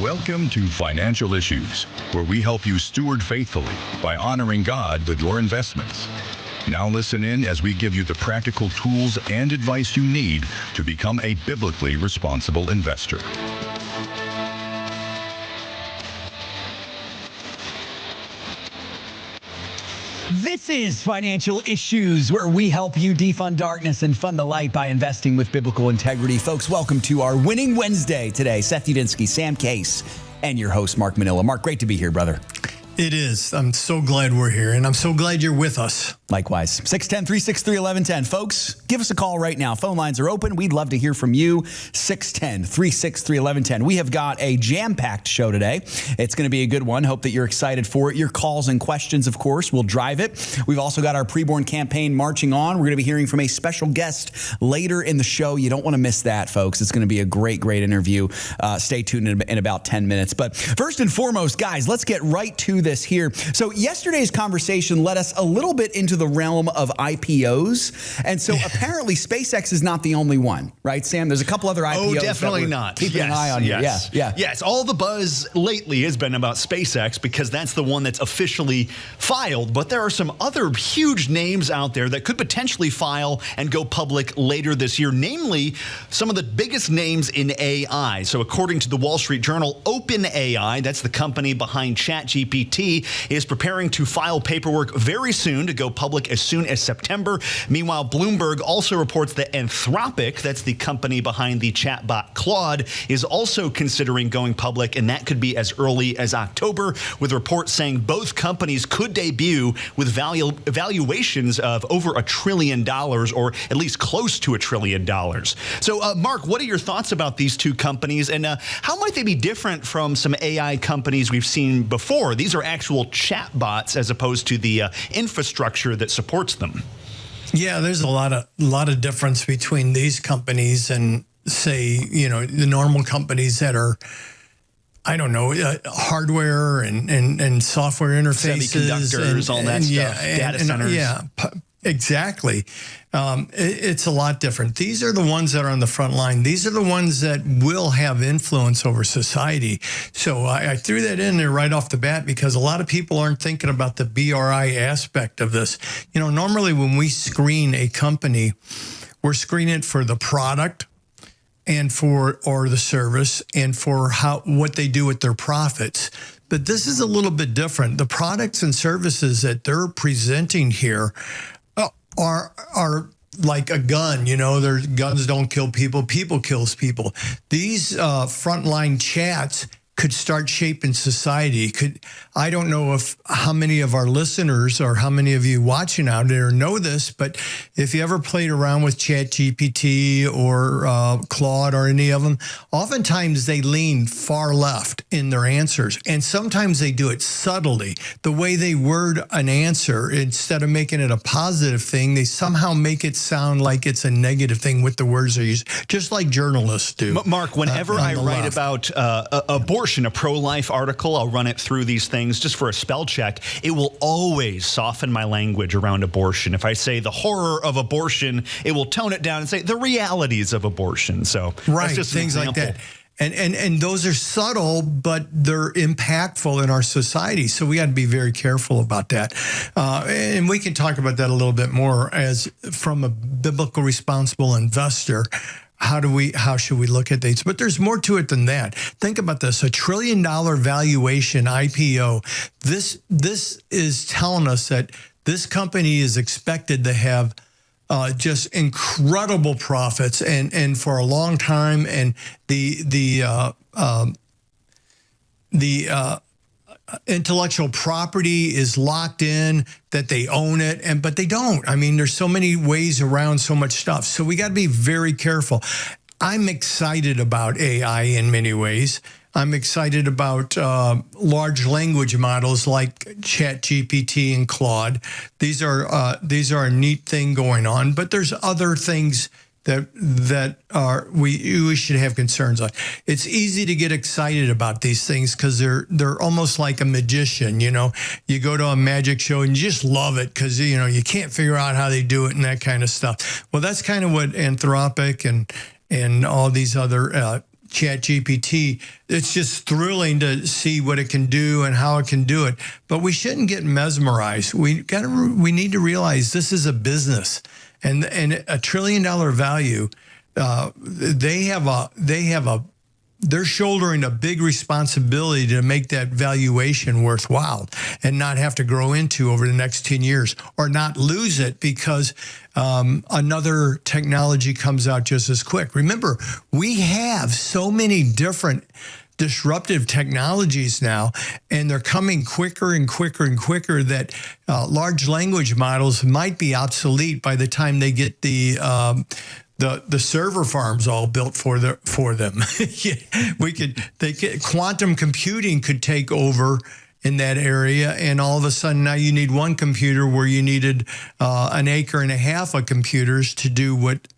Welcome to Financial Issues, where we help you steward faithfully by honoring God with your investments. Now listen in as we give you the practical tools and advice you need to become a biblically responsible investor. This is Financial Issues, where we help you defund darkness and fund the light by investing with biblical integrity. Folks, welcome to our Winning Wednesday today. Seth Udinsky, Sam Case, and your host, Mark Manila. Mark, great to be here, brother. It is. I'm so glad we're here, and I'm so glad you're with us. Likewise. 610-363-1110. Folks, give us a call right now. Phone lines are open. We'd love to hear from you. 610-363-1110. We have got a jam-packed show today. It's going to be a good one. Hope that you're excited for it. Your calls and questions, of course, will drive it. We've also got our preborn campaign marching on. We're going to be hearing from a special guest later in the show. You don't want to miss that, folks. It's going to be a great, great interview. Stay tuned in about 10 minutes. But first and foremost, guys, let's get right to this here. So yesterday's conversation led us a little bit into the realm of IPOs. And so apparently SpaceX is not the only one, right, Sam? There's a couple other IPOs. Oh, definitely not. Keeping an eye on you. Yeah. Yes, all the buzz lately has been about SpaceX because that's the one that's officially filed. But there are some other huge names out there that could potentially file and go public later this year, namely some of the biggest names in AI. So according to the Wall Street Journal, OpenAI, that's the company behind ChatGPT, is preparing to file paperwork very soon to go public as soon as September. Meanwhile, Bloomberg also reports that Anthropic, that's the company behind the chatbot Claude, is also considering going public, and that could be as early as October, with reports saying both companies could debut with valuations of over $1 trillion, or at least close to $1 trillion. So, Mark, what are your thoughts about these two companies, and how might they be different from some AI companies we've seen before? These are actual chatbots as opposed to the infrastructure that supports them. Yeah, there's a lot of difference between these companies and, say, the normal companies that are, I don't know, hardware and software interfaces, semiconductors, all that stuff, data centers. Exactly. It's a lot different. These are the ones that are on the front line. These are the ones that will have influence over society. So I threw that in there right off the bat because a lot of people aren't thinking about the BRI aspect of this. Normally when we screen a company, we're screening it for the product and or the service and for what they do with their profits. But this is a little bit different. The products and services that they're presenting here are like a gun. Their guns don't kill people, people kills people. These frontline chats could start shaping society. I don't know how many of our listeners or how many of you watching out there know this, but if you ever played around with ChatGPT or Claude or any of them, oftentimes they lean far left in their answers, and sometimes they do it subtly. The way they word an answer, instead of making it a positive thing, they somehow make it sound like it's a negative thing with the words they use, just like journalists do. Mark, whenever I write about abortion, a pro-life article, I'll run it through these things just for a spell check. It will always soften my language around abortion. If I say the horror of abortion, it will tone it down and say the realities of abortion. So right, just things like that. And those are subtle, but they're impactful in our society. So we got to be very careful about that. And we can talk about that a little bit more as from a biblical responsible investor. How should we look at these? But there's more to it than that. Think about this: $1 trillion valuation IPO. This is telling us that this company is expected to have just incredible profits and for a long time. And the intellectual property is locked in, that they own it, but they don't. I mean, there's so many ways around so much stuff. So we got to be very careful. I'm excited about AI in many ways. I'm excited about large language models like ChatGPT and Claude. These are a neat thing going on, but there's other things that we should have concerns on. It's easy to get excited about these things because they're almost like a magician. You go to a magic show and you just love it because you can't figure out how they do it and that kind of stuff. Well, that's kind of what Anthropic and all these other ChatGPT. It's just thrilling to see what it can do and how it can do it. But we shouldn't get mesmerized. We need to realize this is a business, and $1 trillion value. They're shouldering a big responsibility to make that valuation worthwhile and not have to grow into over the next 10 years, or not lose it because another technology comes out just as quick. Remember, we have so many different disruptive technologies now, and they're coming quicker and quicker and quicker that large language models might be obsolete by the time they get the server farms all built for them. Quantum computing could take over in that area, and all of a sudden now you need one computer where you needed 1.5 acres of computers to do what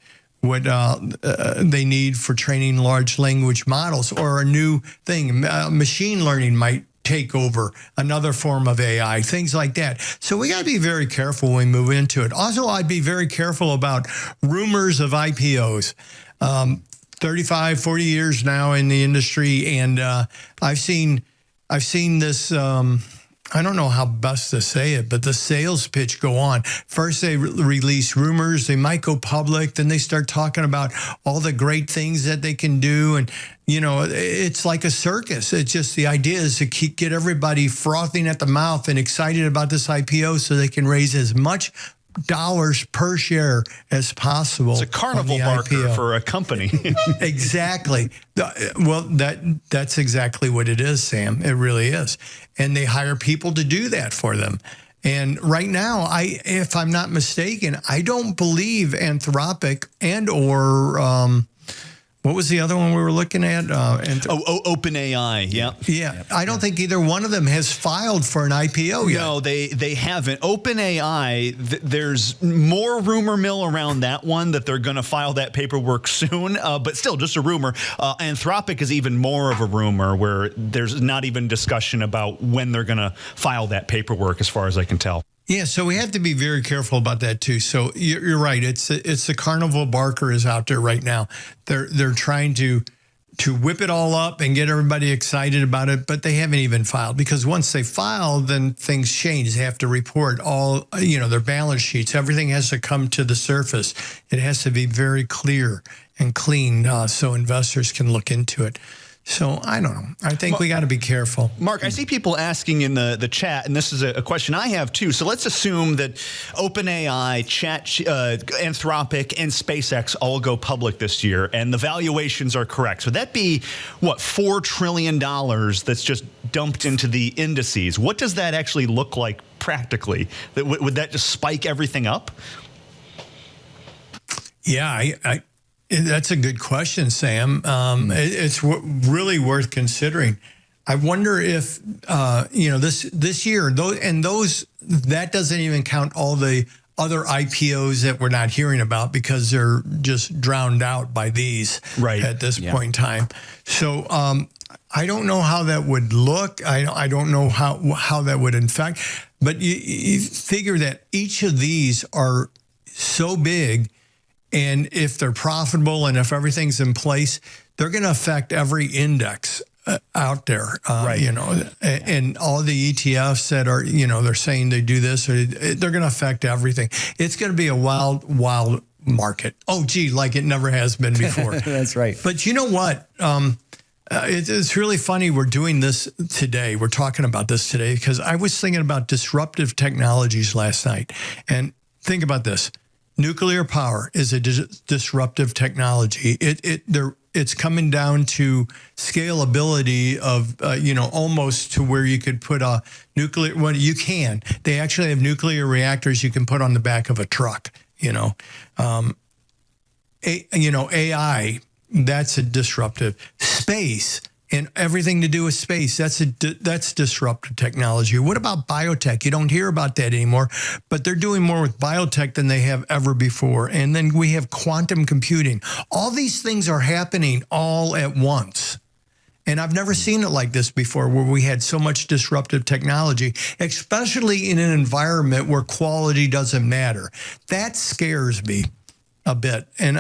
they need for training large language models, or a new thing. Machine learning might take over, another form of AI, things like that. So we got to be very careful when we move into it. Also, I'd be very careful about rumors of IPOs. 35, 40 years now in the industry, and I've seen this. I don't know how best to say it, but the sales pitch go on. First, they release rumors. They might go public. Then they start talking about all the great things that they can do. And, it's like a circus. It's just, the idea is to get everybody frothing at the mouth and excited about this IPO so they can raise as much dollars per share as possible. It's a carnival barker IPO. For a company. Exactly. Well, that's exactly what it is, Sam. It really is. And they hire people to do that for them. And right now, if I'm not mistaken, I don't believe Anthropic and/or what was the other one we were looking at? OpenAI. Yeah. Yeah. I don't think either one of them has filed for an IPO yet. No, they haven't. OpenAI, there's more rumor mill around that one that they're going to file that paperwork soon, but still just a rumor. Anthropic is even more of a rumor, where there's not even discussion about when they're going to file that paperwork, as far as I can tell. Yeah, so we have to be very careful about that too. So you're right. It's the carnival barker is out there right now. They're trying to whip it all up and get everybody excited about it, but they haven't even filed, because once they file, then things change. They have to report all, their balance sheets. Everything has to come to the surface. It has to be very clear and clean, so investors can look into it. So I don't know. I think we got to be careful. Mark, I see people asking in the chat, and this is a question I have too. So let's assume that OpenAI, Anthropic, and SpaceX all go public this year, and the valuations are correct. So that'd be, what, $4 trillion that's just dumped into the indices. What does that actually look like practically? Would that just spike everything up? Yeah, that's a good question, Sam. It's really worth considering. I wonder if this year, that doesn't even count all the other IPOs that we're not hearing about, because they're just drowned out by these at this point in time. So I don't know how that would look. I don't know how that would affect. But you figure that each of these are so big. And if they're profitable and if everything's in place, they're going to affect every index out there, and all the ETFs that are, they're saying they do this, or they're going to affect everything. It's going to be a wild, wild market. Oh, gee, like it never has been before. That's right. But you know what? It's really funny we're doing this today. We're talking about this today because I was thinking about disruptive technologies last night. And think about this. Nuclear power is a disruptive technology. It's coming down to scalability of, almost to where you could put a nuclear, well, you can. They actually have nuclear reactors you can put on the back of a truck, AI, that's a disruptive. Space and everything to do with space, that's disruptive technology. What about biotech? You don't hear about that anymore, but they're doing more with biotech than they have ever before. And then we have quantum computing. All these things are happening all at once. And I've never seen it like this before, where we had so much disruptive technology, especially in an environment where quality doesn't matter. That scares me. a bit. And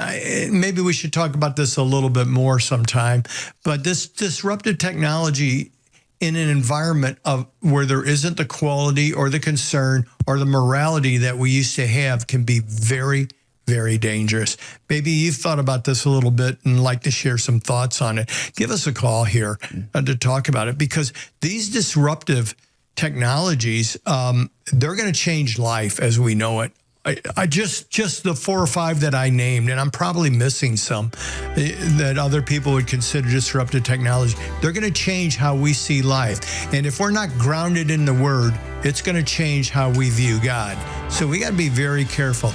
maybe we should talk about this a little bit more sometime. But this disruptive technology in an environment of where there isn't the quality or the concern or the morality that we used to have can be very, very dangerous. Maybe you've thought about this a little bit and like to share some thoughts on it. Give us a call here to talk about it, because these disruptive technologies, they're going to change life as we know it. I just the 4 or 5 that I named, and I'm probably missing some that other people would consider disruptive technology. They're going to change how we see life. And if we're not grounded in the Word, it's going to change how we view God. So we got to be very careful.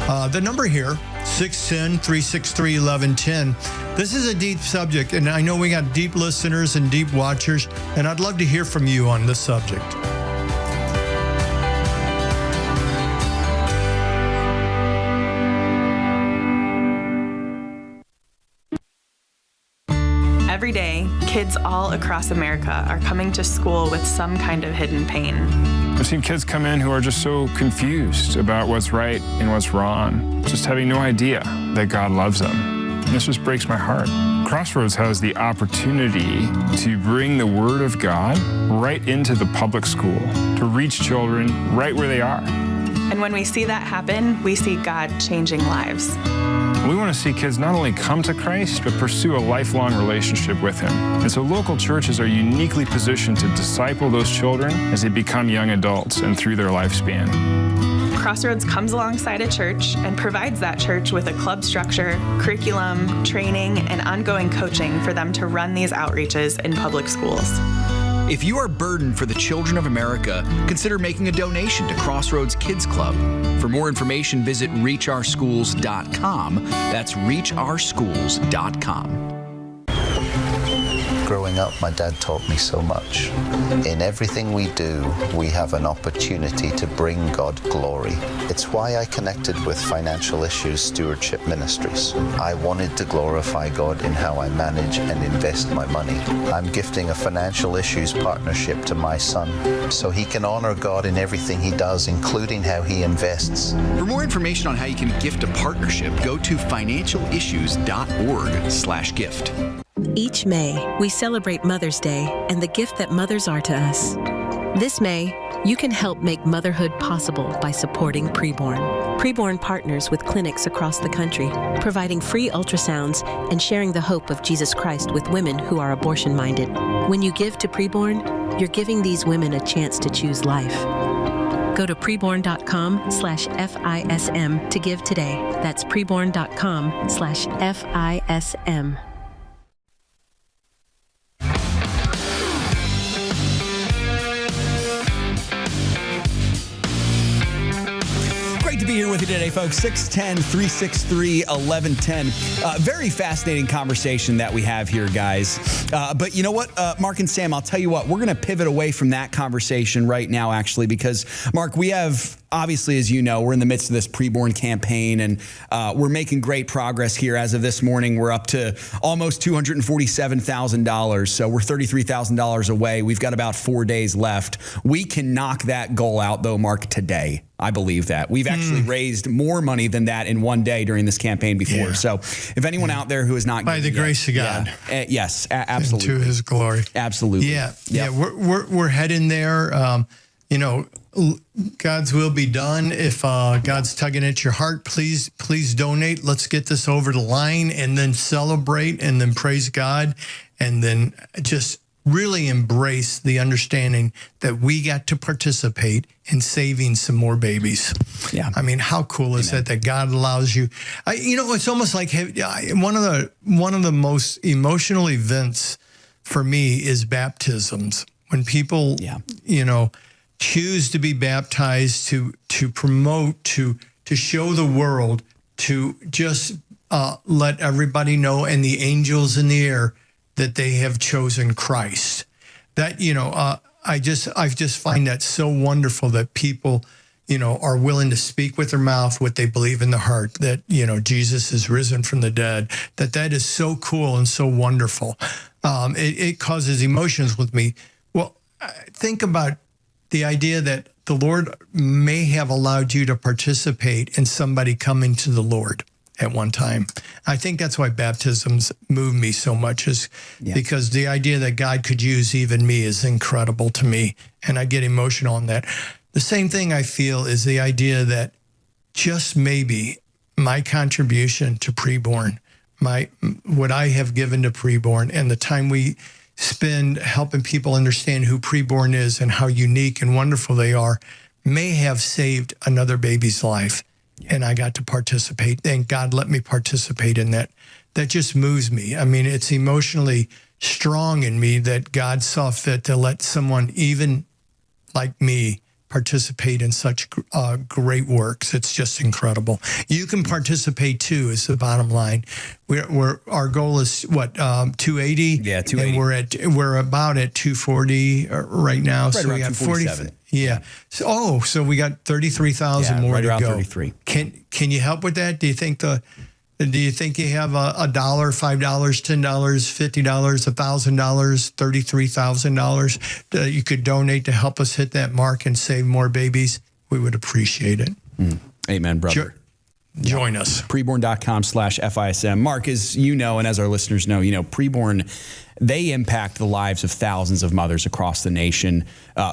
The number here, 610-363-1110. This is a deep subject, and I know we got deep listeners and deep watchers, and I'd love to hear from you on this subject. Every day, kids all across America are coming to school with some kind of hidden pain. I've seen kids come in who are just so confused about what's right and what's wrong, just having no idea that God loves them. And this just breaks my heart. Crossroads has the opportunity to bring the Word of God right into the public school, to reach children right where they are. And when we see that happen, we see God changing lives. We want to see kids not only come to Christ, but pursue a lifelong relationship with Him. And so local churches are uniquely positioned to disciple those children as they become young adults and through their lifespan. Crossroads comes alongside a church and provides that church with a club structure, curriculum, training, and ongoing coaching for them to run these outreaches in public schools. If you are burdened for the children of America, consider making a donation to Crossroads Kids Club. For more information, visit reachourschools.com. That's reachourschools.com. Growing up, my dad taught me so much. In everything we do, we have an opportunity to bring God glory. It's why I connected with Financial Issues Stewardship Ministries. I wanted to glorify God in how I manage and invest my money. I'm gifting a Financial Issues partnership to my son so he can honor God in everything he does, including how he invests. For more information on how you can gift a partnership, go to financialissues.org/gift. Each May, we celebrate Mother's Day and the gift that mothers are to us. This May, you can help make motherhood possible by supporting Preborn. Preborn partners with clinics across the country, providing free ultrasounds and sharing the hope of Jesus Christ with women who are abortion-minded. When you give to Preborn, you're giving these women a chance to choose life. Go to preborn.com/FISM to give today. That's preborn.com/FISM. To be here with you today, folks. 610-363-1110. Very fascinating conversation that we have here, guys. But you know what, Mark and Sam, I'll tell you what, we're going to pivot away from that conversation right now, actually, because, Mark, we have, obviously, as you know, we're in the midst of this preborn campaign, and we're making great progress here. As of this morning, we're up to almost $247,000. So we're $33,000 away. We've got about 4 days left. We can knock that goal out, though, Mark, today. I believe that. We've actually raised more money than that in one day during this campaign before. Yeah. So if anyone out there who is not by the grace of God, yes, absolutely, and to His glory, absolutely, yeah, we're heading there. You know, God's will be done. If God's tugging at your heart, please donate. Let's get this over the line, and then celebrate, and then praise God, and then just really embrace the understanding that we got to participate in saving some more babies. Yeah, I mean, how cool is that God allows you? You know, it's almost like one of the most emotional events for me is baptisms. When people, you know, choose to be baptized to promote, to show the world, to just let everybody know, and the angels in the air, that they have chosen Christ. That, you know, I just find that so wonderful that people, you know, are willing to speak with their mouth what they believe in their heart, that, you know, Jesus is risen from the dead. That is so cool and so wonderful. It causes emotions with me. Well, think about the idea that the Lord may have allowed you to participate in somebody coming to the Lord. at one time. I think that's why baptisms move me so much, is because the idea that God could use even me is incredible to me, and I get emotional on that. The same thing I feel is the idea that just maybe my contribution to preborn, what I have given to preborn, and the time we spend helping people understand who preborn is and how unique and wonderful they are, may have saved another baby's life. And I got to participate, and God let me participate in that. That just moves me. I mean, it's emotionally strong in me that God saw fit to let someone even like me participate in such great works. It's just incredible. You can participate too, is the bottom line. Our goal is what, 280? Yeah, 280. And we're about at 240 right now. Right so around we got 247. Yeah. So we got 33,000 more right to around go. 33. Can you help with that? Do you think you have $1, $5, $10, $50, $1,000, $33,000 you could donate to help us hit that mark and save more babies? We would appreciate it. Amen, brother. Join us. Preborn.com/FISM. Mark, as you know, and as our listeners know, preborn, they impact the lives of thousands of mothers across the nation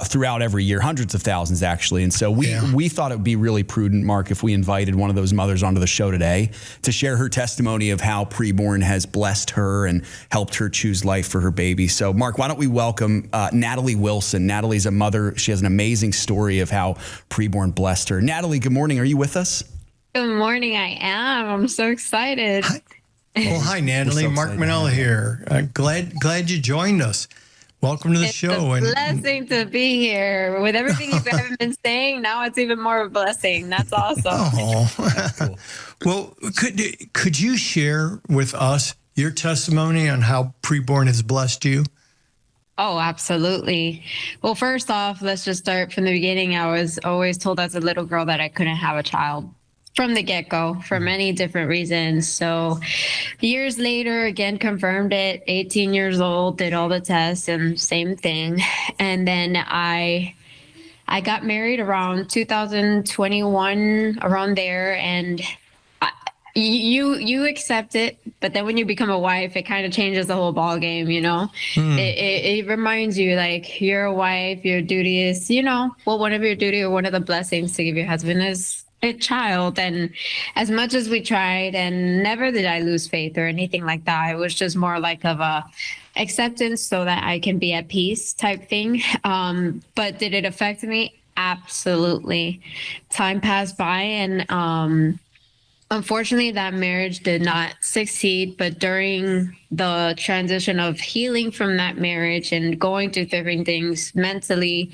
throughout every year, hundreds of thousands actually. And so we thought it would be really prudent, Mark, if we invited one of those mothers onto the show today to share her testimony of how preborn has blessed her and helped her choose life for her baby. So, Mark, why don't we welcome Natally Wilson. Natalie's a mother. She has an amazing story of how preborn blessed her. Natally, good morning. Are you with us? Good morning. I am. I'm so excited. Hi. Well, hi, Natally. Mark Manella here. Glad you joined us. Welcome to the show. It's a blessing to be here. With everything you haven't been saying, now it's even more of a blessing. That's awesome. Oh, cool. Well, could you share with us your testimony on how preborn has blessed you? Oh, absolutely. Well, first off, let's just start from the beginning. I was always told as a little girl that I couldn't have a child. From the get-go, for many different reasons. So years later, again, confirmed it, 18 years old, did all the tests and same thing. And then I got married around 2021, around there. And you accept it, but then when you become a wife, it kind of changes the whole ball game, It reminds you, like, you're a wife, your duty is, one of your duty or one of the blessings to give your husband is a child. And as much as we tried, and never did I lose faith or anything like that, it was just more like of a acceptance so that I can be at peace type thing. But did it affect me? Absolutely. Time passed by, and unfortunately that marriage did not succeed. But during the transition of healing from that marriage and going through different things mentally,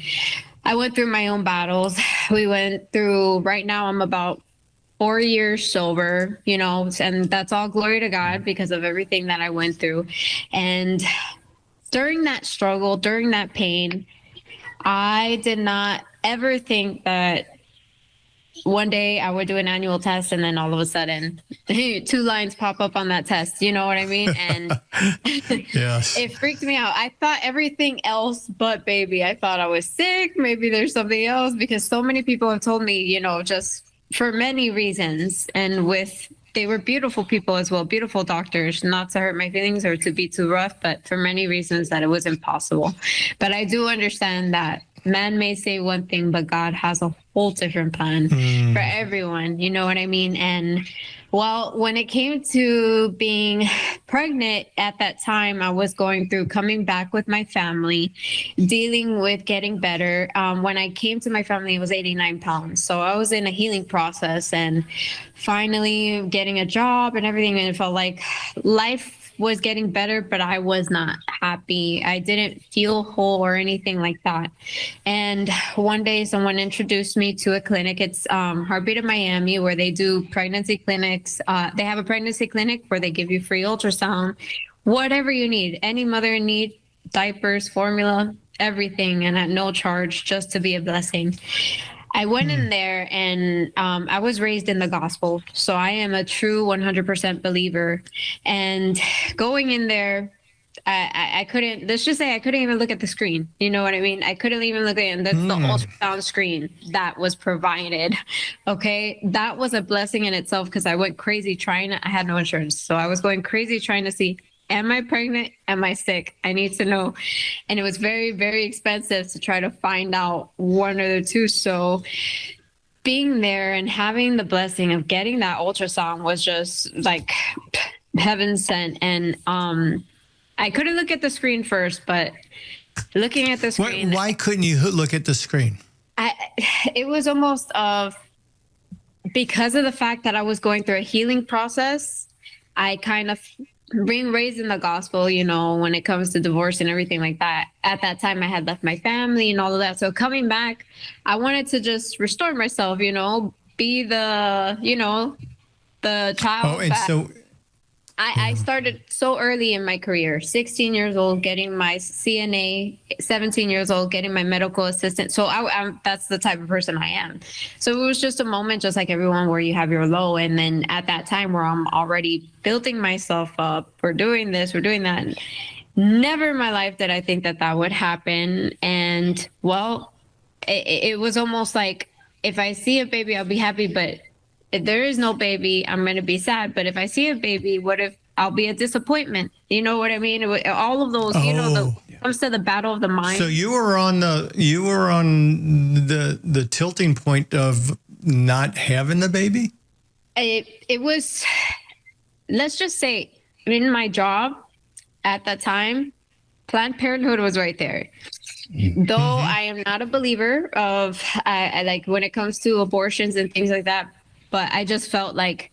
I went through my own battles. We went through, right now I'm about 4 years sober, and that's all glory to God because of everything that I went through. And during that struggle, during that pain, I did not ever think that one day I would do an annual test and then all of a sudden 2 lines pop up on that test. You know what I mean? And yes, it freaked me out. I thought everything else but baby. I thought I was sick. Maybe there's something else, because so many people have told me, just for many reasons, and they were beautiful people as well, beautiful doctors, not to hurt my feelings or to be too rough, but for many reasons that it was impossible. But I do understand that man may say one thing, but God has a whole different plan for everyone. You know what I mean? And well, when it came to being pregnant at that time, I was going through coming back with my family, dealing with getting better. When I came to my family, it was 89 pounds. So I was in a healing process and finally getting a job and everything. And it felt like life was getting better, but I was not happy. I didn't feel whole or anything like that. And one day someone introduced me to a clinic. It's Heartbeat of Miami, where they do pregnancy clinics. They have a pregnancy clinic where they give you free ultrasound, whatever you need, any mother in need, diapers, formula, everything, and at no charge, just to be a blessing. I went in there, and I was raised in the gospel. So I am a true 100% believer. And going in there, I couldn't, let's just say I couldn't even look at the screen. You know what I mean? I couldn't even look at it. And that's the ultrasound screen that was provided. Okay. That was a blessing in itself because I went crazy I had no insurance. So I was going crazy trying to see, am I pregnant? Am I sick? I need to know. And it was very, very expensive to try to find out one or the two. So being there and having the blessing of getting that ultrasound was just like heaven sent. And, I couldn't look at the screen first, but looking at the screen. Why couldn't you look at the screen? It was almost because of the fact that I was going through a healing process. I kind of being raised in the gospel, you know, when it comes to divorce and everything like that. At that time, I had left my family and all of that. So coming back, I wanted to just restore myself, you know, be the, you know, the child. Oh, and so I started so early in my career, 16 years old, getting my CNA, 17 years old, getting my medical assistant. So that's the type of person I am. So it was just a moment, just like everyone, where you have your low. And then at that time where I'm already building myself up, we're doing this, we're doing that. Never in my life did I think that would happen. And well, it was almost like, if I see a baby, I'll be happy, but if there is no baby, I'm going to be sad. But if I see a baby, what if I'll be a disappointment? You know what I mean? All of those, you know, comes to the battle of the mind. So you were on the tilting point of not having the baby? It was, let's just say, in my job at that time, Planned Parenthood was right there. Though I am not a believer of, I like when it comes to abortions and things like that, but I just felt like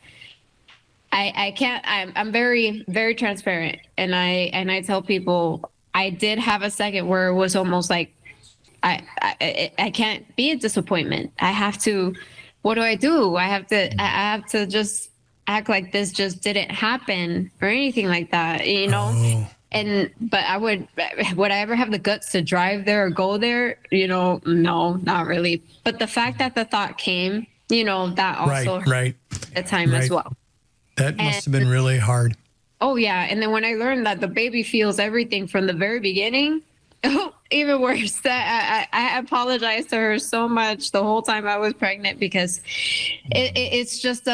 I can't, I'm very, very transparent. And I tell people I did have a second where it was almost like, I can't be a disappointment. I have to, what do? I have to just act like this just didn't happen or anything like that, you know? But would I ever have the guts to drive there or go there? You know, no, not really. But the fact that the thought came, you know, that also hurt at the time as well. That must have been really hard. Oh, yeah. And then when I learned that the baby feels everything from the very beginning, even worse. I apologized to her so much the whole time I was pregnant because it's just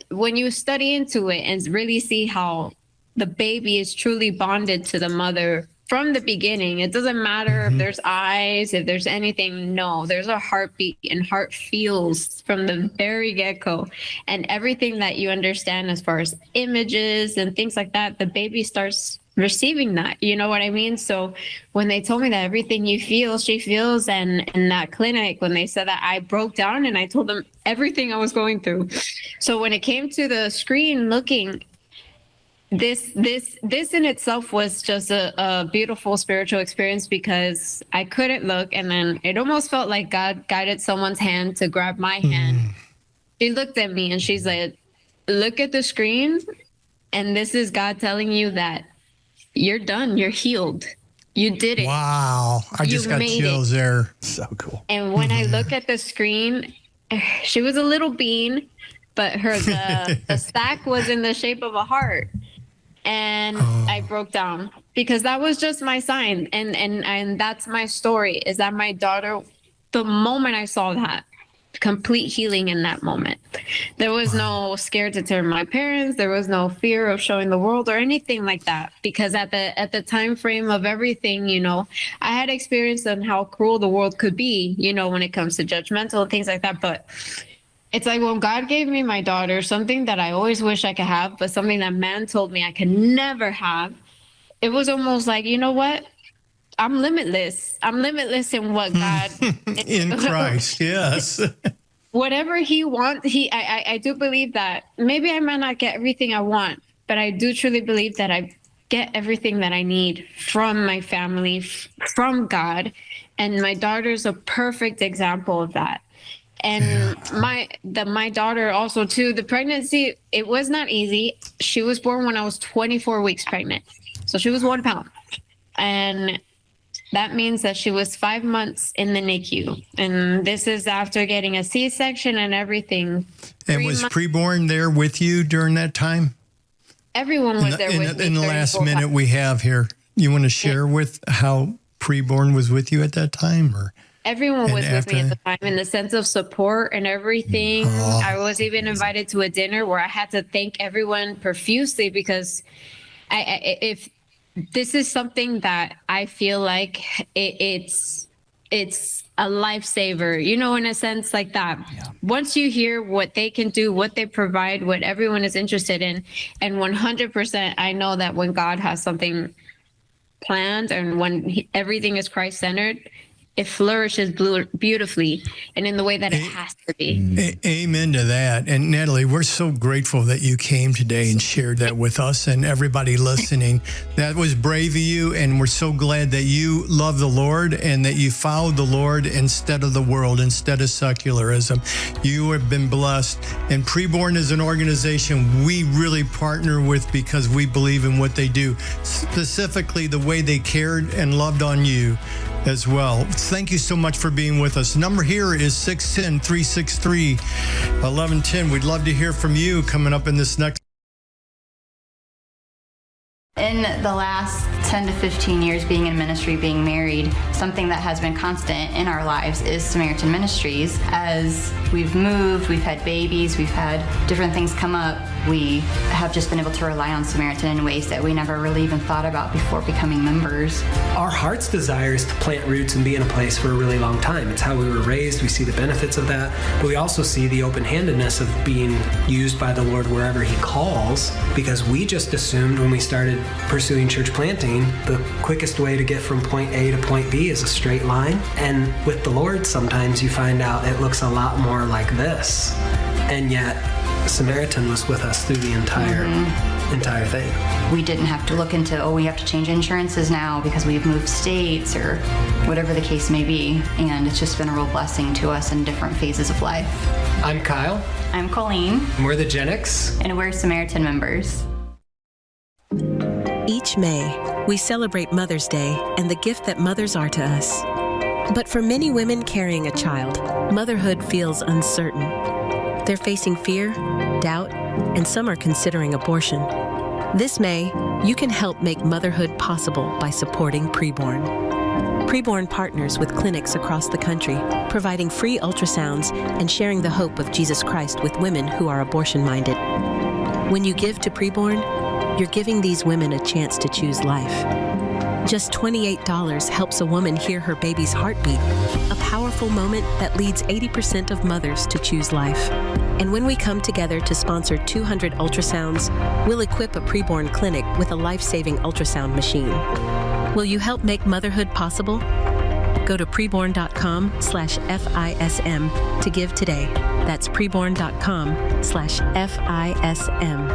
when you study into it and really see how the baby is truly bonded to the mother from the beginning. It doesn't matter if there's eyes, if there's anything. No, there's a heartbeat, and heart feels from the very get-go. And everything that you understand as far as images and things like that, the baby starts receiving that. You know what I mean? So when they told me that everything you feel, she feels, and in that clinic, when they said that, I broke down and I told them everything I was going through. So when it came to the screen looking, this in itself was just a beautiful spiritual experience because I couldn't look, and then it almost felt like God guided someone's hand to grab my hand. She looked at me and she's like, look at the screen, and this is God telling you that you're done, you're healed, you did it. Wow, I just got chills there. So cool. And when I look at the screen, she was a little bean, but the sack was in the shape of a heart. And I broke down because that was just my sign. And that's my story, is that my daughter, the moment I saw that, complete healing in that moment. There was no scared to tell my parents. There was no fear of showing the world or anything like that. Because at the time frame of everything, you know, I had experience on how cruel the world could be, you know, when it comes to judgmental and things like that. But it's like when God gave me my daughter, something that I always wish I could have, but something that man told me I could never have. It was almost like, you know what? I'm limitless. I'm limitless in what God in Christ, yes. Whatever he wants, I do believe that maybe I might not get everything I want, but I do truly believe that I get everything that I need from my family, from God. And my daughter's a perfect example of that. And my daughter also too, the pregnancy, it was not easy. She was born when I was 24 weeks pregnant. So she was 1 pound. And that means that she was 5 months in the NICU. And this is after getting a C-section and everything. And was preborn there with you during that time? Everyone was there with me. In the last minute we have here. you want to share with how preborn was with you at that time, or? Everyone was with me at the time in the sense of support and everything. I was even invited to a dinner where I had to thank everyone profusely because if this is something that I feel like it's a lifesaver, you know, in a sense like that. Yeah. Once you hear what they can do, what they provide, what everyone is interested in, and 100%, I know that when God has something planned and when everything is Christ-centered, it flourishes beautifully and in the way that it has to be. Amen to that. And Natally, we're so grateful that you came today and shared that with us and everybody listening. That was brave of you, and we're so glad that you love the Lord and that you followed the Lord instead of the world, instead of secularism. You have been blessed. And Preborn is an organization we really partner with because we believe in what they do, specifically the way they cared and loved on you as well. Thank you so much for being with us. Number here is 610-363-1110. We'd love to hear from you coming up in this next. In the last 10 to 15 years being in ministry, being married, something that has been constant in our lives is Samaritan Ministries. As we've moved, we've had babies, we've had different things come up, we have just been able to rely on Samaritan in ways that we never really even thought about before becoming members. Our heart's desire is to plant roots and be in a place for a really long time. It's how we were raised. We see the benefits of that, but we also see the open-handedness of being used by the Lord wherever He calls, because we just assumed when we started pursuing church planting, the quickest way to get from point A to point B is a straight line. And with the Lord, sometimes you find out it looks a lot more like this. And yet, Samaritan was with us through the entire thing. We didn't have to look into, we have to change insurances now because we've moved states or whatever the case may be. And it's just been a real blessing to us in different phases of life. I'm Kyle. I'm Colleen. We're the Gen X. And we're Samaritan members. Each May, we celebrate Mother's Day and the gift that mothers are to us. But for many women carrying a child, motherhood feels uncertain. They're facing fear, doubt, and some are considering abortion. This May, you can help make motherhood possible by supporting Preborn. Preborn partners with clinics across the country, providing free ultrasounds and sharing the hope of Jesus Christ with women who are abortion-minded. When you give to Preborn, you're giving these women a chance to choose life. Just $28 helps a woman hear her baby's heartbeat, a powerful moment that leads 80% of mothers to choose life. And when we come together to sponsor 200 ultrasounds, we'll equip a preborn clinic with a life-saving ultrasound machine. Will you help make motherhood possible? Go to preborn.com/FISM to give today. That's preborn.com/FISM.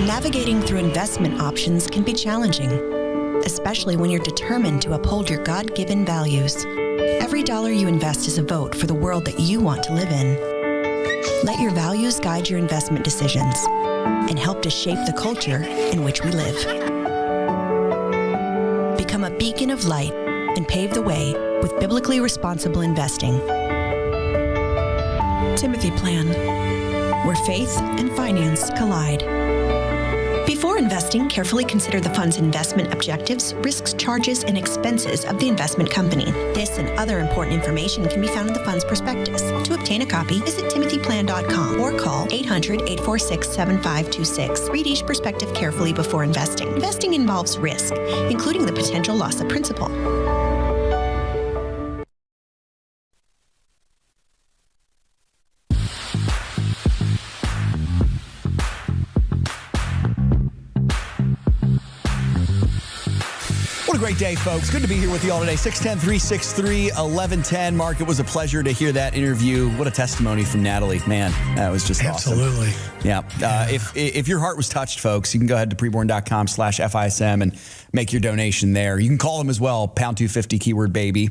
Navigating through investment options can be challenging, especially when you're determined to uphold your God-given values. Every dollar you invest is a vote for the world that you want to live in. Let your values guide your investment decisions and help to shape the culture in which we live. Become a beacon of light and pave the way with biblically responsible investing. Timothy Plan, where faith and finance collide. Before investing, carefully consider the fund's investment objectives, risks, charges, and expenses of the investment company. This and other important information can be found in the fund's prospectus. To obtain a copy, visit timothyplan.com or call 800-846-7526. Read each prospectus carefully before investing. Investing involves risk, including the potential loss of principal. Great day, folks. Good to be here with you all today. 610-363-1110. Mark, it was a pleasure to hear that interview. What a testimony from Natally. Man, that was just Absolutely. Awesome. Yeah. If your heart was touched, folks, you can go ahead to preborn.com/FISM and make your donation there. You can call them as well, #250 keyword baby,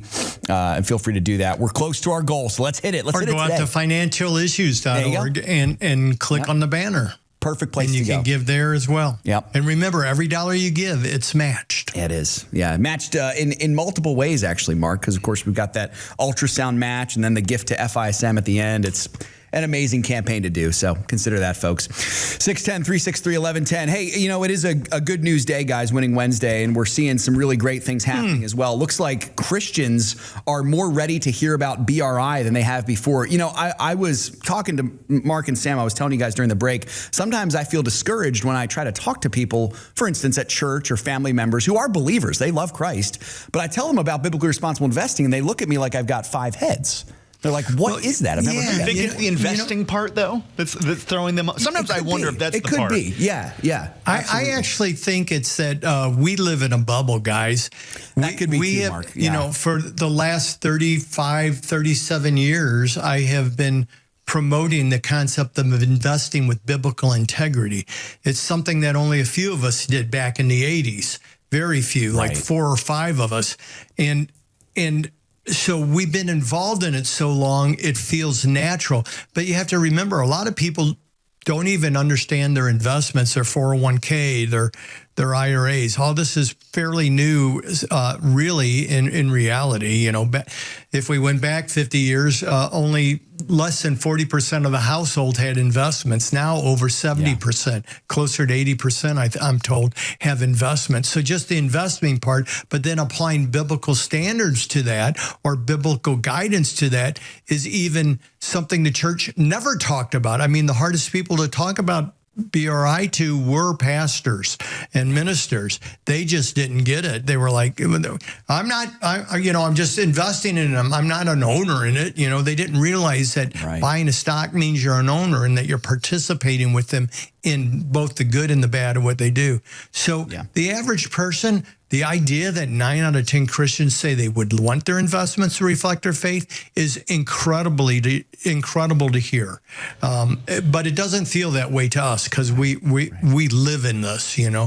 and feel free to do that. We're close to our goal, so let's hit it. Let's hit it today. Or go out to financialissues.org and click on the banner. Perfect place and to you go. can give there as well. Yep. And remember, every dollar you give, it's matched. It is. Yeah. Matched in multiple ways, actually, Mark, because, of course, we've got that ultrasound match and then the gift to FISM at the end. It's an amazing campaign to do. So consider that, folks. 610-363-1110. Hey, you know, it is a good news day, guys, Winning Wednesday, and we're seeing some really great things happening as well. Looks like Christians are more ready to hear about BRI than they have before. You know, I was talking to Mark and Sam. I was telling you guys during the break, sometimes I feel discouraged when I try to talk to people, for instance, at church or family members who are believers. They love Christ. But I tell them about biblically responsible investing, and they look at me like I've got 5 heads. They're like, what is that? I've never heard I that. think it's the investing part, though, that's throwing them up. Sometimes I wonder if that's the part. It could be. Yeah, yeah. I actually think it's that we live in a bubble, guys. That could be we too, have, Mark. You know, for the last 35, 37 years, I have been promoting the concept of investing with biblical integrity. It's something that only a few of us did back in the 80s. Very few, like 4 or 5 of us. And so we've been involved in it so long, it feels natural. But you have to remember, a lot of people don't even understand their investments, their 401k, their IRAs. All this is fairly new, really, in reality. You know, if we went back 50 years, only less than 40% of the household had investments. Now over 70%, closer to 80%, I'm told, have investments. So just the investing part, but then applying biblical standards to that or biblical guidance to that is even something the church never talked about. I mean, the hardest people to talk about BRI to were pastors and ministers. They just didn't get it. They were like, I'm just investing in them. I'm not an owner in it. You know, they didn't realize that buying a stock means you're an owner and that you're participating with them in both the good and the bad of what they do. So the average person, the idea that 9 out of 10 Christians say they would want their investments to reflect their faith is incredible to hear. But it doesn't feel that way to us because we live in this, you know.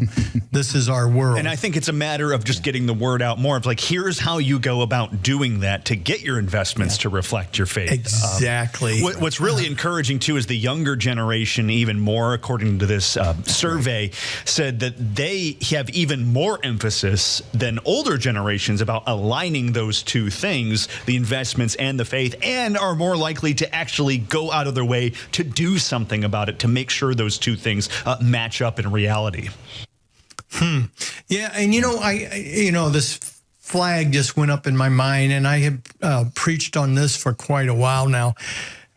This is our world. And I think it's a matter of just getting the word out more. Of like, here's how you go about doing that to get your investments to reflect your faith. Exactly. What's really encouraging, too, is the younger generation, even more, according to this survey, said that they have even more emphasis than older generations about aligning those two things, the investments and the faith, and are more likely to actually go out of their way to do something about it to make sure those two things match up in reality. Yeah, and you know, this flag just went up in my mind, and I have preached on this for quite a while now.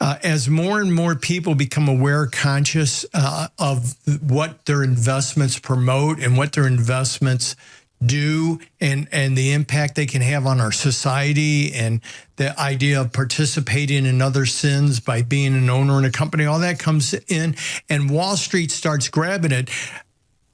As more and more people become aware, conscious of what their investments promote and what their investments do and the impact they can have on our society and the idea of participating in other sins by being an owner in a company, all that comes in, and Wall Street starts grabbing it.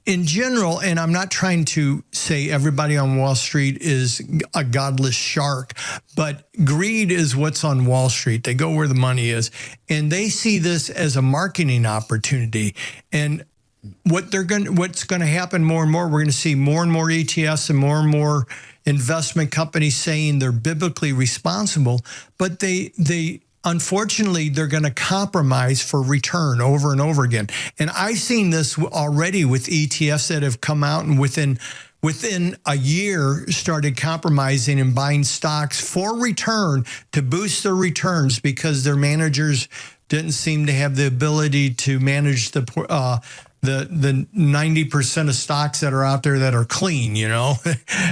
In general, and I'm not trying to say everybody on Wall Street is a godless shark, but greed is what's on Wall Street. They go where the money is, and they see this as a marketing opportunity. And what's going to happen more and more, we're going to see more and more ETFs and more investment companies saying they're biblically responsible, but they unfortunately, they're going to compromise for return over and over again. And I've seen this already with ETFs that have come out and within a year started compromising and buying stocks for return to boost their returns because their managers didn't seem to have the ability to manage the 90% of stocks that are out there that are clean, you know.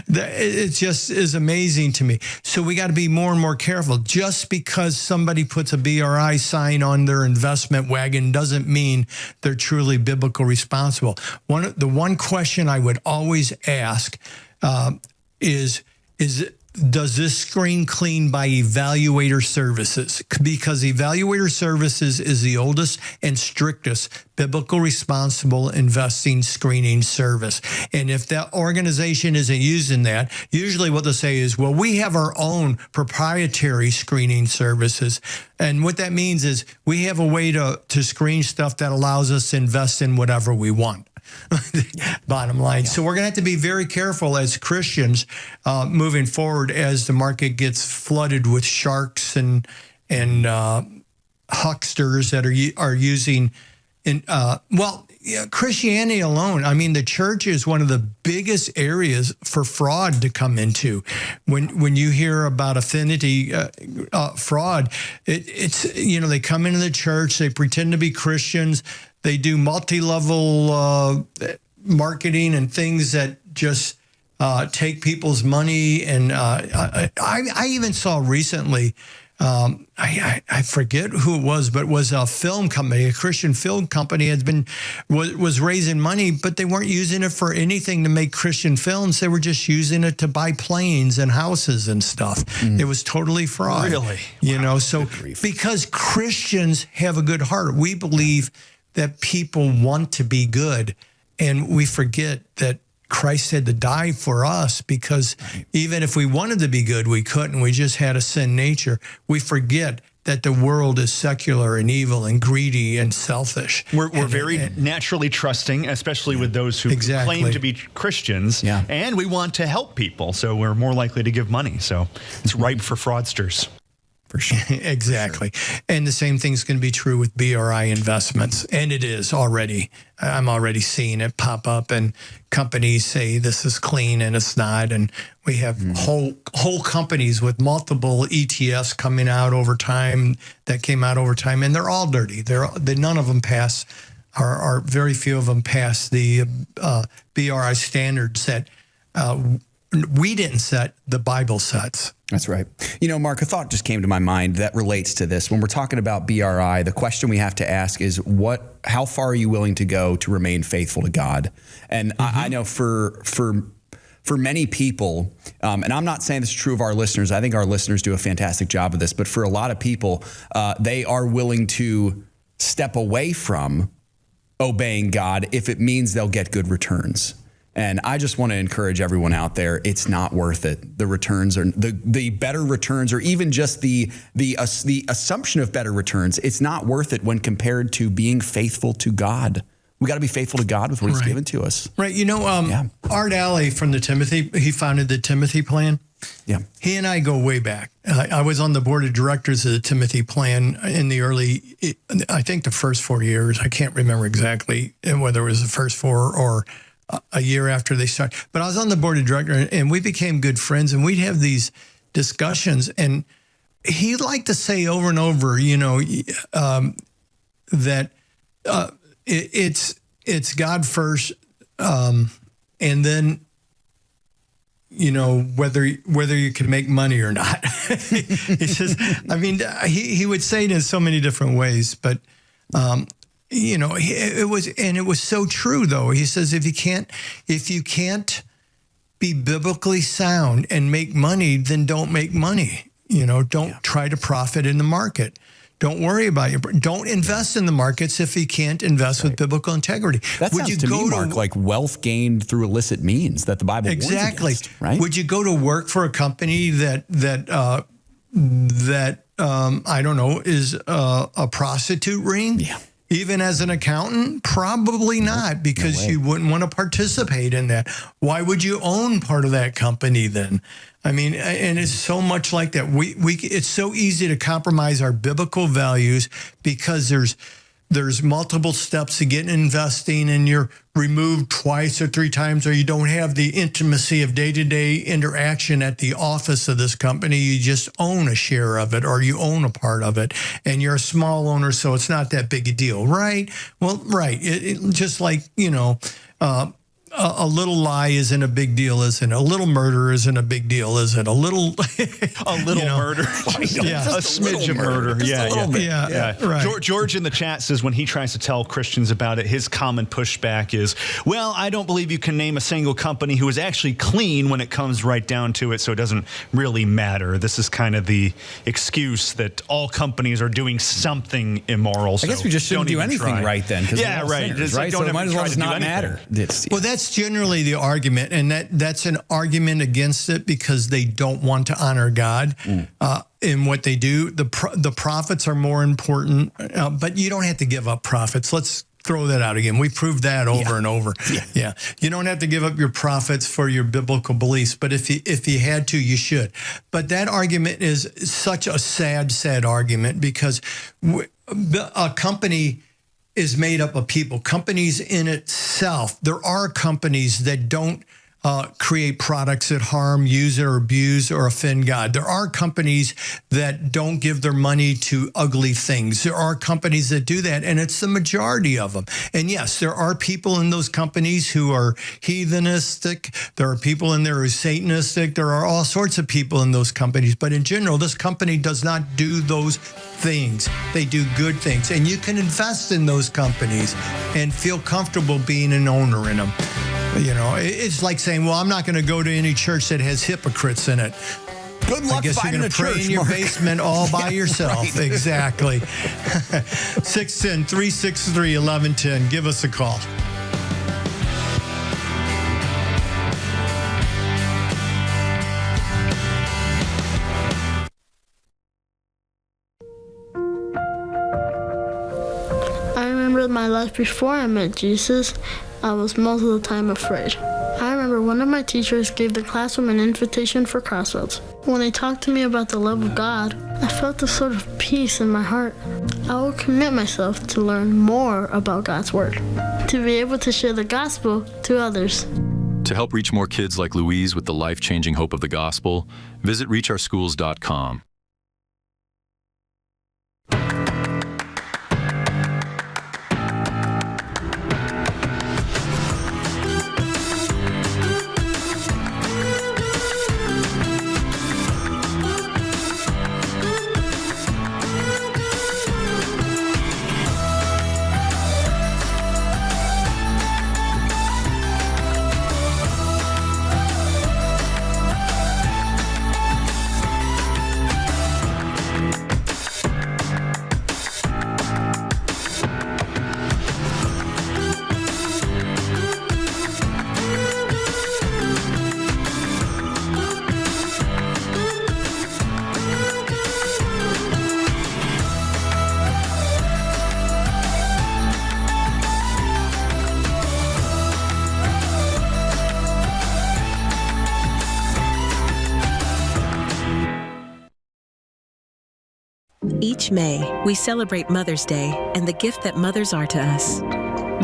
It just is amazing to me. So we got to be more and more careful. Just because somebody puts a BRI sign on their investment wagon doesn't mean they're truly biblical responsible. The one question I would always ask is does this screen clean by Evaluator Services? Because Evaluator Services is the oldest and strictest biblical responsible investing screening service. And if that organization isn't using that, usually what they'll say is, well, we have our own proprietary screening services. And what that means is we have a way to screen stuff that allows us to invest in whatever we want. Bottom line. So we're going to have to be very careful as Christians moving forward as the market gets flooded with sharks and hucksters that are using Christianity alone, I mean, the church is one of the biggest areas for fraud to come into. When you hear about affinity fraud, it's they come into the church, they pretend to be Christians, they do multi-level marketing and things that just take people's money. And I even saw recently, I forget who it was, but it was a film company, a Christian film company was raising money, but they weren't using it for anything to make Christian films. They were just using it to buy planes and houses and stuff. It was totally fraud. Really? So because Christians have a good heart, we believe that people want to be good, and we forget that Christ had to die for us, because even if we wanted to be good, we couldn't. We just had a sin nature. We forget that the world is secular and evil and greedy and selfish. We're very naturally trusting, especially with those who claim to be Christians. Yeah. And we want to help people, so we're more likely to give money. So it's ripe for fraudsters. For sure. Exactly. And the same thing's going to be true with BRI investments. And it is already. I'm already seeing it pop up, and companies say this is clean and it's not. And we have whole companies with multiple ETFs coming out over time, that came out over time, and they're all dirty. None of them pass, or very few of them pass the BRI standards that we didn't set, the Bible sets. That's right. Mark, a thought just came to my mind that relates to this. When we're talking about BRI, the question we have to ask is how far are you willing to go to remain faithful to God? And I know for many people, and I'm not saying this is true of our listeners, I think our listeners do a fantastic job of this, but for a lot of people, they are willing to step away from obeying God if it means they'll get good returns. And I just want to encourage everyone out there, it's not worth it. The returns are the better returns, or even just the assumption of better returns. It's not worth it when compared to being faithful to God. We got to be faithful to God with what He's given to us. Right. Art Alley from the Timothy, he founded the Timothy Plan. Yeah. He and I go way back. I was on the board of directors of the Timothy Plan in the I think the first 4 years. I can't remember exactly whether it was the first 4 or a year after they started. But I was on the board of directors, and we became good friends, and we'd have these discussions. And he liked to say over and over, that it's God first, and then, whether you can make money or not. He says, he would say it in so many different ways, but it was so true though. He says, if you can't be biblically sound and make money, then don't make money. Don't try to profit in the market. Don't worry about don't invest in the markets if you can't invest with biblical integrity. That sounds to me, Mark, like wealth gained through illicit means that the Bible warns against, right? Would you go to work for a company that I don't know, is a prostitute ring? Yeah. Even as an accountant? Probably not, because you wouldn't want to participate in that. Why would you own part of that company then? And it's so much like that. It's so easy to compromise our biblical values because there's multiple steps to get investing, and you're removed twice or 3 times, or you don't have the intimacy of day-to-day interaction at the office of this company. You just own a share of it, or you own a part of it, and you're a small owner, so it's not that big a deal, right? Well, right. It just like, a little lie isn't a big deal, isn't it? A little murder isn't a big deal, is it? A little murder. A smidge of murder. Yeah. Right. George in the chat says when he tries to tell Christians about it, his common pushback is, well, I don't believe you can name a single company who is actually clean when it comes right down to it, so it doesn't really matter. This is kind of the excuse that all companies are doing something immoral. I guess we just shouldn't do anything right then. Yeah, right. Sinners, right? So it might as well just not matter. Well, that's generally the argument, and that's an argument against it because they don't want to honor God in what they do. The profits are more important, but you don't have to give up profits. Let's throw that out again. We proved that over and over. Yeah. You don't have to give up your profits for your biblical beliefs, but if you had to, you should. But that argument is such a sad argument because a company is made up of people. Companies in itself, there are companies that don't create products that harm, use, or abuse, or offend God. There are companies that don't give their money to ugly things. There are companies that do that, and it's the majority of them. And yes, there are people in those companies who are heathenistic. There are people in there who are satanistic. There are all sorts of people in those companies. But in general, this company does not do those things. They do good things. And you can invest in those companies and feel comfortable being an owner in them. You know, it's like saying, well, I'm not going to go to any church that has hypocrites in it. Good luck I guess you're going to pray in your basement all by yourself. Right. Exactly. 610-363-1110. Give us a call. I remember my life before I met Jesus. I was most of the time afraid. I remember one of my teachers gave the classroom an invitation for Crossroads. When they talked to me about the love of God, I felt a sort of peace in my heart. I will commit myself to learn more about God's Word, to be able to share the gospel to others. To help reach more kids like Louise with the life-changing hope of the gospel, visit reachOurSchools.com. Each May, we celebrate Mother's Day and the gift that mothers are to us.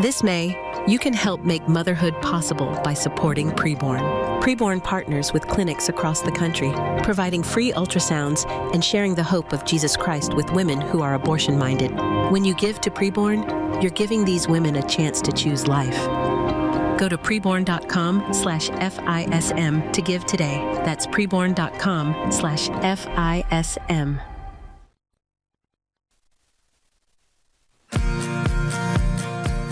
This May, you can help make motherhood possible by supporting Preborn. Preborn partners with clinics across the country, providing free ultrasounds and sharing the hope of Jesus Christ with women who are abortion-minded. When you give to Preborn, you're giving these women a chance to choose life. Go to preborn.com/FISM to give today. That's preborn.com/FISM.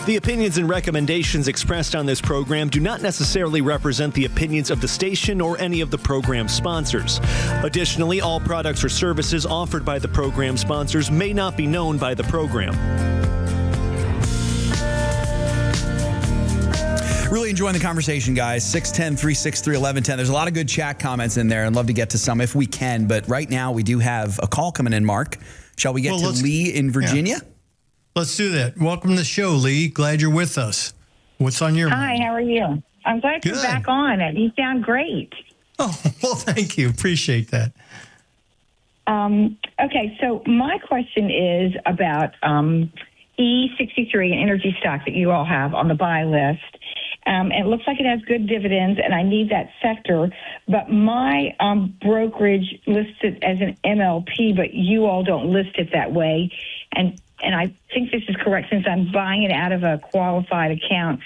The opinions and recommendations expressed on this program do not necessarily represent the opinions of the station or any of the program sponsors. Additionally, all products or services offered by the program sponsors may not be known by the program. Really enjoying the conversation, guys. 610-363-1110. There's a lot of good chat comments in there. I'd love to get to some if we can. But right now, we do have a call coming in, Mark. Shall we get to Lee in Virginia? Yeah. Let's do that. Welcome to the show, Lee. Glad you're with us. What's on your mind? Hi, how are you? I'm glad you're back on. You sound great. Oh, well, thank you. Appreciate that. Okay, so my question is about E63, an energy stock that you all have on the buy list. It looks like it has good dividends, and I need that sector. But my brokerage lists it as an MLP, but you all don't list it that way. And I think this is correct since I'm buying it out of a qualified account.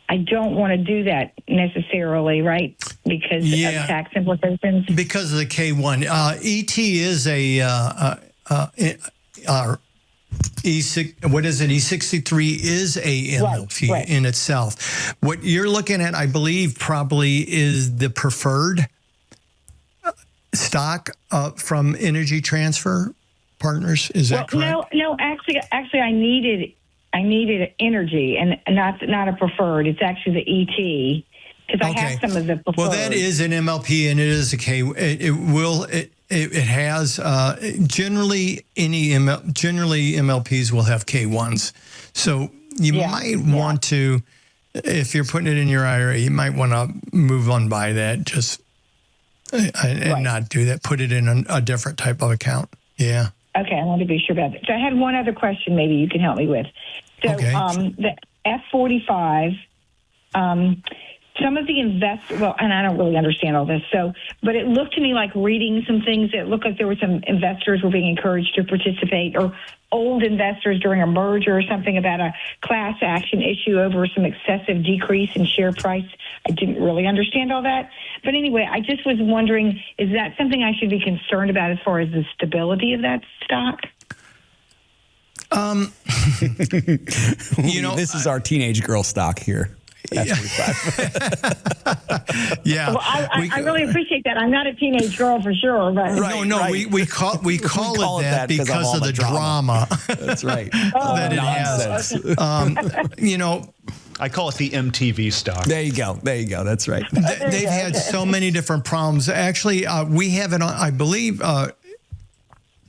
I don't want to do that necessarily, right? Because of tax implications. Because of the K1. ET is a E63 is a MLP in itself. What you're looking at, I believe, probably is the preferred stock from Energy Transfer Partners. Is that correct? No. Actually, I needed energy and not a preferred. It's actually the ET because I have some of the preferred. Well, that is an MLP and it is a K. It has generally MLPs will have K1s. So you might want to, if you're putting it in your IRA, you might want to move on by that and not do that. Put it in a different type of account. Yeah. Okay, I want to be sure about that. So I had one other question maybe you can help me with. So Okay. the F45, some of the and I don't really understand all this. So, but it looked to me like reading some things. It looked like there were some investors were being encouraged to participate, or old investors during a merger or something about a class action issue over some excessive decrease in share price. I didn't really understand all that. But anyway, I just was wondering, is that something I should be concerned about as far as the stability of that stock? This is our teenage girl stock here. Yeah. Well, I really appreciate that. I'm not a teenage girl for sure, but we call it that because of the drama. That's right. That it has. I call it the MTV stock. There you go. That's right. They've had so many different problems. Actually, we have it on, I believe,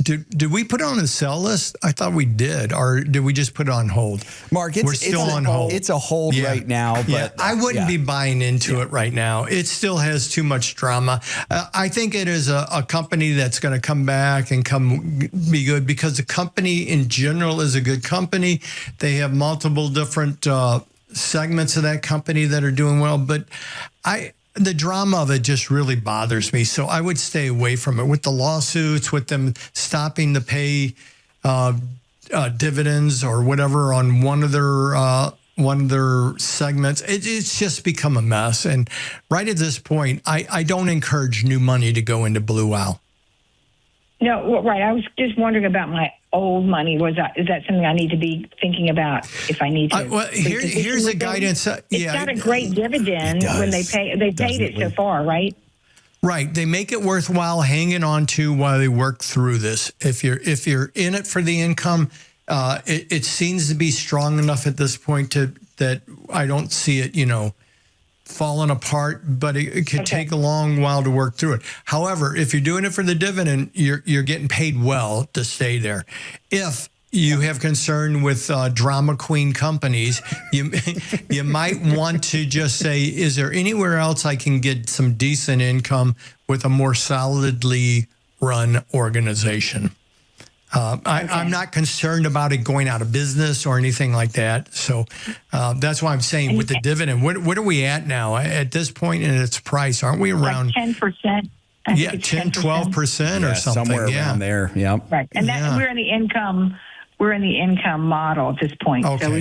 did we put it on a sell list? I thought we did. Or did we just put it on hold? Mark, we're still on hold. It's a hold right now. But I wouldn't be buying into it right now. It still has too much drama. I think it is a company that's going to come back and be good, because the company in general is a good company. They have multiple different segments of that company that are doing well. But the drama of it just really bothers me. So I would stay away from it, with the lawsuits, with them stopping to pay dividends or whatever on one of their segments. It's just become a mess. And right at this point, I don't encourage new money to go into Blue Owl. No, right. I was just wondering about my old money. Is that something I need to be thinking about if I need to? Well, here's the guidance. It's got a great dividend when they paid it so far, right? Right. They make it worthwhile hanging on to while they work through this. If you're in it for the income, it seems to be strong enough at this point that I don't see it, falling apart, but it could take a long while to work through it. However, if you're doing it for the dividend, you're getting paid well to stay there. If you have concern with drama queen companies, you might want to just say, is there anywhere else I can get some decent income with a more solidly run organization? I'm not concerned about it going out of business or anything like that. So that's why I'm saying with the dividend, what are we at now at this point in its price? Aren't we around like 10%? Yeah, 10, 12% or something. Somewhere around there. Yeah. Right. And we're in the income. We're in the income model at this point. Okay. So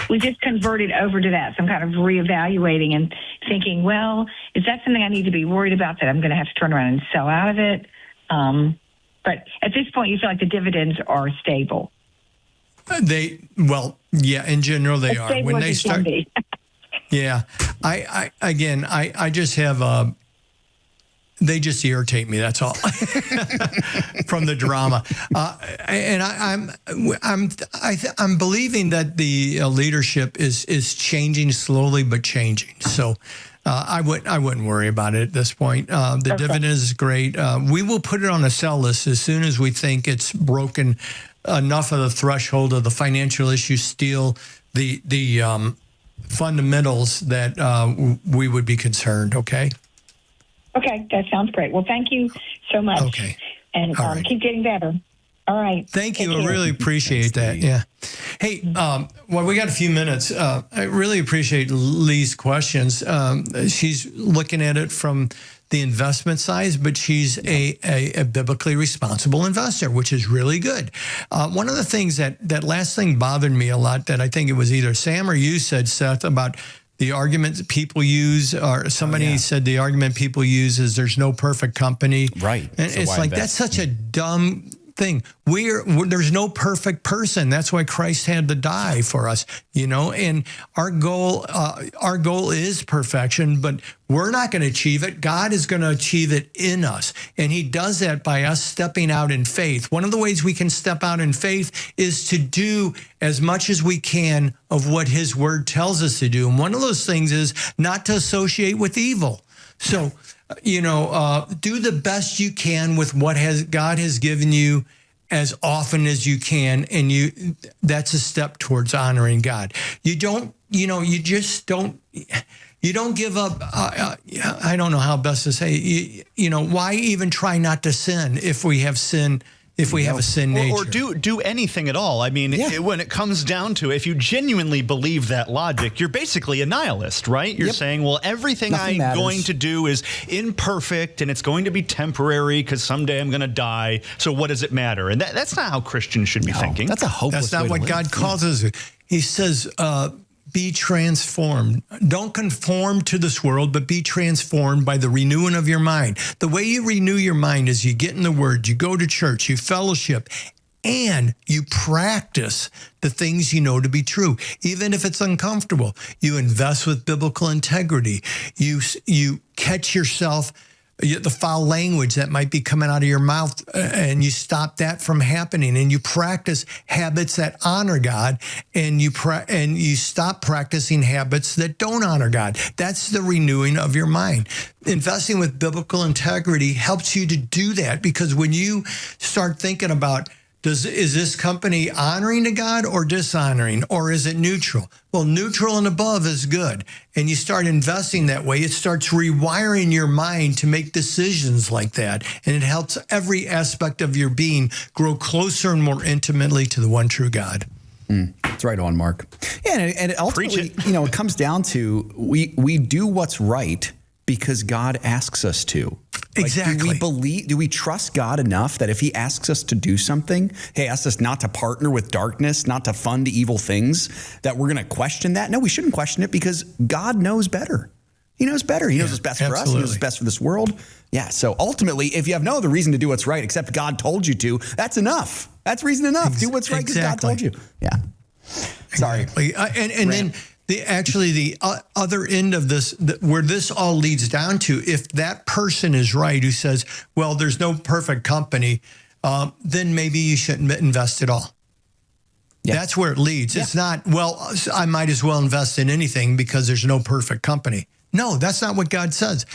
we just converted over to that. So I'm kind of reevaluating and thinking, well, is that something I need to be worried about, that I'm going to have to turn around and sell out of it? But at this point, you feel like the dividends are stable. In general they are. When they start, yeah. I just have they just irritate me. That's all. From the drama, and I'm believing that the leadership is changing slowly, but changing. So. I wouldn't worry about it at this point. The dividend is great. We will put it on a sell list as soon as we think it's broken enough of the threshold of the financial issue, steal the fundamentals that we would be concerned. Okay. Okay, that sounds great. Well, thank you so much. Okay. And keep getting better. All right. Thank you. I really appreciate that. Yeah. Hey, we got a few minutes. I really appreciate Lee's questions. She's looking at it from the investment side, but she's a biblically responsible investor, which is really good. One of the things that last thing bothered me a lot, that I think it was either Sam or you said, Seth, about the argument that people use, or somebody said the argument people use is there's no perfect company. Right. And so it's like, that's such a dumb thing. There's no perfect person. That's why Christ had to die for us, and our goal is perfection, but we're not going to achieve it. God is going to achieve it in us. And he does that by us stepping out in faith. One of the ways we can step out in faith is to do as much as we can of what his word tells us to do. And one of those things is not to associate with evil. So, do the best you can with what God has given you as often as you can. And that's a step towards honoring God. You don't give up. I don't know how best to say, why even try not to sin if we have sin if we have a sin nature. Or do anything at all. I mean, when it comes down to it, if you genuinely believe that logic, you're basically a nihilist, right? You're saying, well, everything I'm going to do is imperfect and it's going to be temporary because someday I'm going to die. So what does it matter? And that's not how Christians should be thinking. That's a hopeless That's not what God calls us. He says, be transformed. Don't conform to this world, but be transformed by the renewing of your mind. The way you renew your mind is you get in the Word, you go to church, you fellowship, and you practice the things you know to be true. Even if it's uncomfortable, you invest with biblical integrity. You catch yourself, the foul language that might be coming out of your mouth, and you stop that from happening, and you practice habits that honor God, and you stop practicing habits that don't honor God. That's the renewing of your mind. Investing with biblical integrity helps you to do that, because when you start thinking about, is this company honoring to God or dishonoring, or is it neutral? Well, neutral and above is good. And you start investing that way, it starts rewiring your mind to make decisions like that. And it helps every aspect of your being grow closer and more intimately to the one true God. That's right on, Mark. Yeah, and it ultimately, it comes down to we do what's right because God asks us to. Exactly. Do we trust God enough that if he asks us to do something, he asks us not to partner with darkness, not to fund evil things, that we're going to question that? No, we shouldn't question it, because God knows better. He knows better. He knows what's best for us. He knows what's best for this world. Yeah. So ultimately, if you have no other reason to do what's right except God told you to, that's enough. That's reason enough. Do what's right because God told you. Yeah. Sorry. Exactly. And then the other end of this, where this all leads down to, if that person is right who says, well, there's no perfect company, then maybe you shouldn't invest at all. Yeah. That's where it leads. Yeah. It's not, well, I might as well invest in anything because there's no perfect company. No, that's not what God says.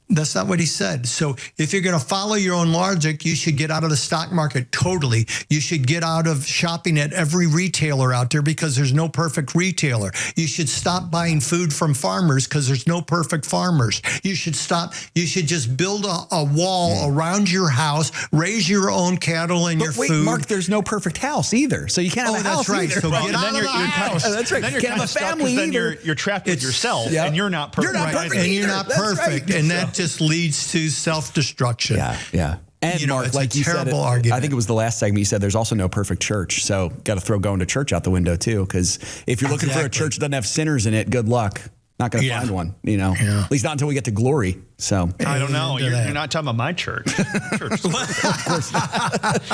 That's not what he said. So if you're going to follow your own logic, you should get out of the stock market totally. You should get out of shopping at every retailer out there, because there's no perfect retailer. You should stop buying food from farmers because there's no perfect farmers. You should just build a wall around your house, raise your own cattle and your food. Mark, there's no perfect house either. So you can't have a house either. So get out of the house. That's right. Then you're can't have a family either. You're trapped with yourself, and you're not perfect. You're not perfect and you're not perfect. Right. And that just leads to self-destruction. Yeah. And Mark, it's like a you said, terrible argument. I think it was the last segment you said there's also no perfect church. So got to throw going to church out the window too, because if you're looking for a church that doesn't have sinners in it, good luck. Not going to find one, At least not until we get to glory. So I don't know. You're not talking about my church. Of course not.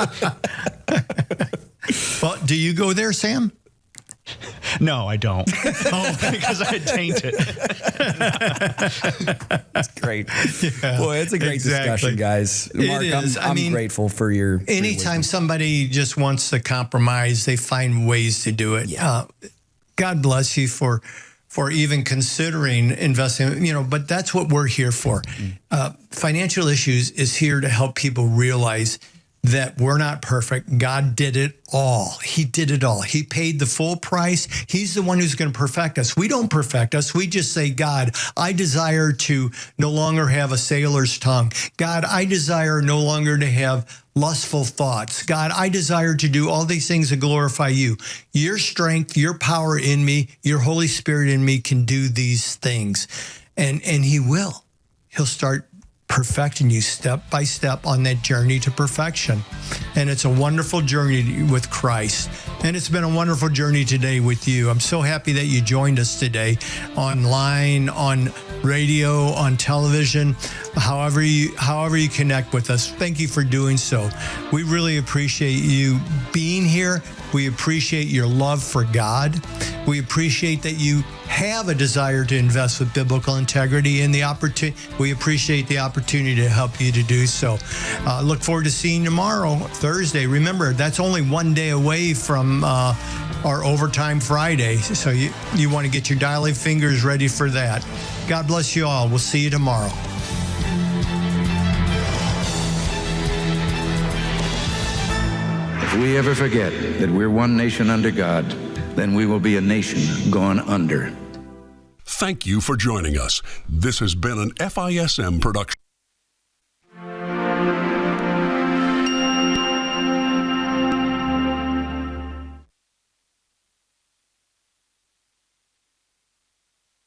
Well, do you go there, Sam? No, I don't. Because I taint it. That's great. Boy, it's a great discussion, guys. Mark, I'm grateful for your anytime somebody just wants to compromise, they find ways to do it. God bless you for even considering investing, but that's what we're here for. Financial Issues is here to help people realize that we're not perfect. God did it all. He did it all. He paid the full price. He's the one who's going to perfect us. We don't perfect us. We just say, God, I desire to no longer have a sailor's tongue. God, I desire no longer to have lustful thoughts. God, I desire to do all these things that glorify you. Your strength, your power in me, your Holy Spirit in me can do these things. And he will. He'll start perfecting you step by step on that journey to perfection. And it's a wonderful journey with Christ. And it's been a wonderful journey today with you. I'm so happy that you joined us today online, on radio, on television, however you connect with us. Thank you for doing so. We really appreciate you being here. We appreciate your love for God. We appreciate that you have a desire to invest with biblical integrity, and we appreciate the opportunity to help you to do so. Look forward to seeing you tomorrow, Thursday. Remember, that's only one day away from our Overtime Friday, so you want to get your dialing fingers ready for that. God bless you all. We'll see you tomorrow. If we ever forget that we're one nation under God, then we will be a nation gone under. Thank you for joining us. This has been an FISM production.